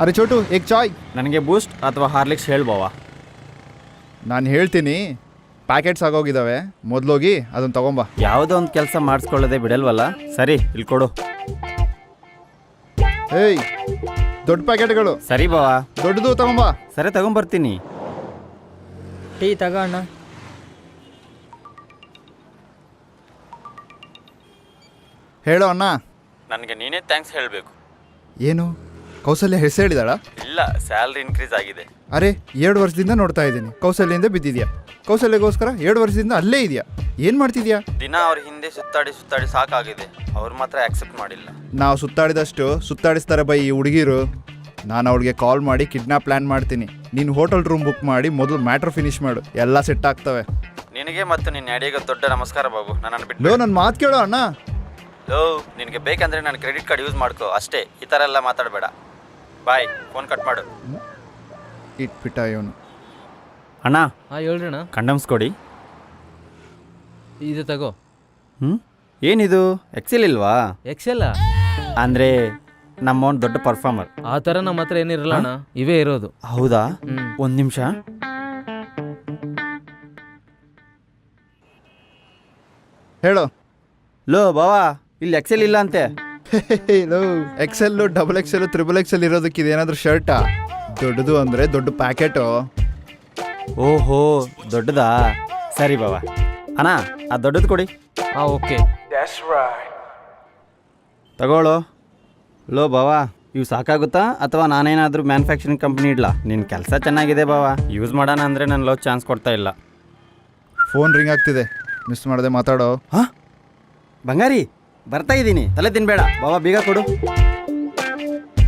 ಅರೆ ಚೋಟು ಏಕ್ ಚಾಯ್. ನನಗೆ ಬೂಸ್ಟ್ ಅಥವಾ ಹಾರ್ಲಿಕ್ಸ್ ಹೇಳ್ಬೋವಾ? ನಾನು ಹೇಳ್ತೀನಿ, ಪ್ಯಾಕೆಟ್ಸ್ ಆಗೋಗಿದ್ದಾವೆ, ಮೊದಲೋಗಿ ಅದನ್ನು ತಗೊಂಬ. ಯಾವುದೋ ಒಂದು ಕೆಲಸ ಮಾಡಿಸ್ಕೊಳ್ಳೋದೆ ಬಿಡಲ್ವಲ್ಲ. ಸರಿ, ಇಲ್ಲಿ ಕೊಡು. ಏಯ್, ದೊಡ್ಡ ಪ್ಯಾಕೆಟ್ಗಳು. ಸರಿ ಬಾವಾ. ದೊಡ್ಡದು ತಗೊಂಬ. ಸರಿ, ತಗೊಂಬರ್ತೀನಿ. ಟೀ ತಗೋ ಅಣ್ಣ. ಹೇಳೋ ಅಣ್ಣ. ನನಗೆ ನೀನೇ ಥ್ಯಾಂಕ್ಸ್ ಹೇಳಬೇಕು. ಏನು ಕೌಸಲ್ಯ ಹೆಸರು ಹೇಳಿದಾಳ? ಇಲ್ಲ, ಸ್ಯಾಲ್ರಿ ಇನ್ಕ್ರೀಸ್ ಆಗಿದೆ. ಅರೆ 2 ವರ್ಷದಿಂದ ನೋಡ್ತಾ ಇದ್ದೀನಿ, ಕೌಸಲ್ಯಿಂದ ಬಿದ್ದಿದ್ಯಾ. ಕೌಸಲ್ಯಗೋಸ್ಕರ 2 ವರ್ಷದಿಂದ ಅಲ್ಲೇ ಇದೆಯಾ, ಏನು ಮಾಡ್ತಿದ್ಯಾ? ದಿನ ಅವ್ರ ಹಿಂದೆ ಸುತ್ತಾಡಿ ಸುತ್ತಾಡಿ ಸಾಕಾಗಿದೆ. ಅವ್ರು ಮಾತ್ರ ಆಕ್ಸೆಪ್ಟ್ ಮಾಡಿಲ್ಲ. ನಾವು ಸುತ್ತಾಡಿದಷ್ಟು ಸುತ್ತಾಡಿಸ್ತಾರೆ ಬೈ ಈ ಹುಡುಗಿರು. ನಾನು ಅವಳಿಗೆ ಕಾಲ್ ಮಾಡಿ ಕಿಡ್ನಾಪ್ ಪ್ಲ್ಯಾನ್ ಮಾಡ್ತೀನಿ. ನೀನು ಹೋಟೆಲ್ ರೂಮ್ ಬುಕ್ ಮಾಡಿ ಮೊದಲು ಮ್ಯಾಟ್ರ್ ಫಿನಿಶ್ ಮಾಡು, ಎಲ್ಲ ಸೆಟ್ ಆಗ್ತವೆ. ನಿನಗೆ ಮತ್ತು ನಿನ್ನ ಡ್ಯಾಡಿಗೆ ದೊಡ್ಡ ನಮಸ್ಕಾರ ಬಾಬು. ನನ್ನನ್ನು ಲೋ, ಬಿಟ್ಟು ನನ್ನ ಮಾತು ಕೇಳೋ ಅಣ್ಣ. ಲೋ, ನಿನಗೆ ಬೇಕಂದ್ರೆ ನನ್ನ ಕ್ರೆಡಿಟ್ ಕಾರ್ಡ್ ಯೂಸ್ ಮಾಡ್ಕೋ ಅಷ್ಟೇ. ಈ ಥರ ಎಲ್ಲ ಮಾತಾಡಬೇಡ. ಬಾಯ್, ಫೋನ್ ಕಟ್ ಮಾಡು. ಇಟ್ಬಿಟ್ಟ ಇವನು. ಅಣ್ಣ, ಹಾಂ ಹೇಳ್ರಿ ಅಣ್ಣ. ಕಂಡಮ್ಸ್ ಕೊಡಿ. ಇದು ತಗೋ. ಏನಿದು ಎಕ್ಸೆಲ್ ಇಲ್ವಾ? ಎಕ್ಸೆಲ್ಲ ಅಂದರೆ ನಮ್ಮವನ್ ದೊಡ್ಡ ಪರ್ಫಾರ್ಮರ್. ಆ ಥರ ನಮ್ಮ ಹತ್ರ ಏನಿರಲ್ಲ ಅಣ್ಣ, ಇವೇ ಇರೋದು. ಹೌದಾ? ಒಂದು ನಿಮಿಷ. ಹೇಳೋ. ಲೋ ಬಾವಾ, ಇಲ್ಲಿ ಎಕ್ಸೆಲ್ ಇಲ್ಲ ಅಂತೆ. ಲೋ, XL, XXL, XXL ಇರೋದಕ್ಕೆ ಇದೇನಾದ್ರೂ ಶರ್ಟಾ? ದೊಡ್ಡದು ಅಂದರೆ ದೊಡ್ಡ ಪ್ಯಾಕೆಟು. ಓಹೋ, ದೊಡ್ಡದಾ? ಸರಿ ಬಾವಾ. ಅಣ್ಣ, ಆ ದೊಡ್ಡದು ಕೊಡಿ. ಹಾಂ ಓಕೆ. ತಗೊಳ್ಳೋ. ಲೋ ಬಾವಾ, ಇವು ಸಾಕಾಗುತ್ತಾ ಅಥವಾ ನಾನೇನಾದರೂ ಮ್ಯಾನುಫ್ಯಾಕ್ಚರಿಂಗ್ ಕಂಪ್ನಿ ಇಡ್ಲಾ? ನಿನ್ನ ಕೆಲಸ ಚೆನ್ನಾಗಿದೆ ಬಾವಾ, ಯೂಸ್ ಮಾಡೋಣ ಅಂದರೆ ನನ್ನ ಲವ್ ಚಾನ್ಸ್ ಕೊಡ್ತಾ ಇಲ್ಲ. ಫೋನ್ ರಿಂಗ್ ಆಗ್ತಿದೆ, ಮಿಸ್ ಮಾಡದೆ ಮಾತಾಡೋ. ಹಾಂ, ಬಂಗಾರಿ ಬರ್ತಾ ಇದ್ದೀನಿ, ತಲೆ ತಿನ್ಬೇಡ ಬಾವಾ, ಬೇಗ ಕೊಡು.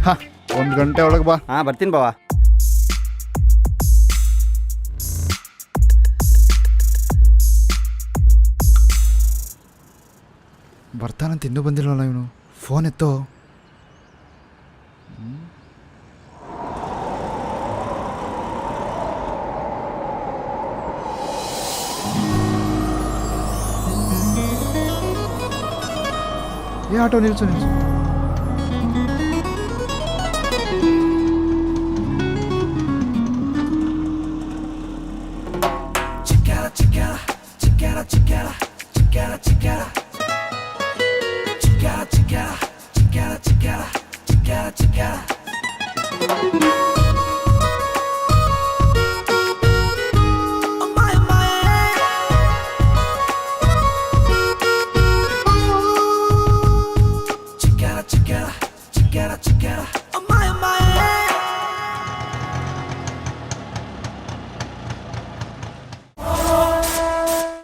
ಹಾಂ, 1 ಗಂಟೆ ಒಳಗೆ ಬಾ. ಹಾಂ, ಬರ್ತೀನಿ ಬಾವಾ. ಬರ್ತಾನಂತ ಇನ್ನೂ ಬಂದಿಲ್ಲವಲ್ಲ ಇವನು. ಫೋನ್ ಎತ್ತೋ. ಏ ಆಟೋ ನಿಲ್ಸು. Chiquera, chiquera, chiquera, chiquera.